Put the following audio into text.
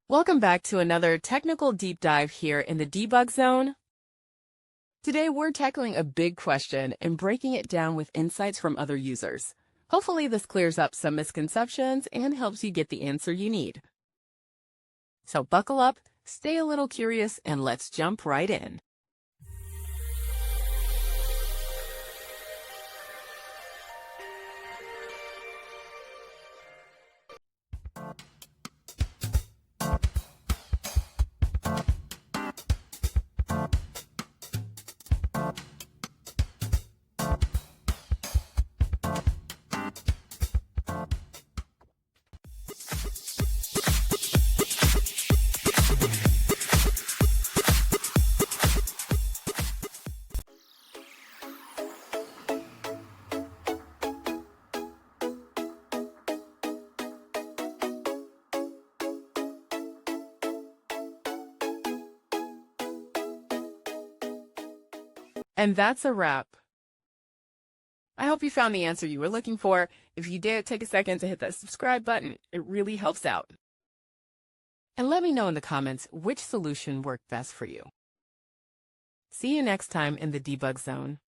Welcome back to another technical deep dive here in the debug zone. Today we're tackling a big question and breaking it down with insights from other users. Hopefully this clears up some misconceptions and helps you get the answer you need. So buckle up, stay a little curious, and let's jump right in. And that's a wrap. I hope you found the answer you were looking for. If you did, take a second to hit that subscribe button. It really helps out. And let me know in the comments which solution worked best for you. See you next time in the debug zone.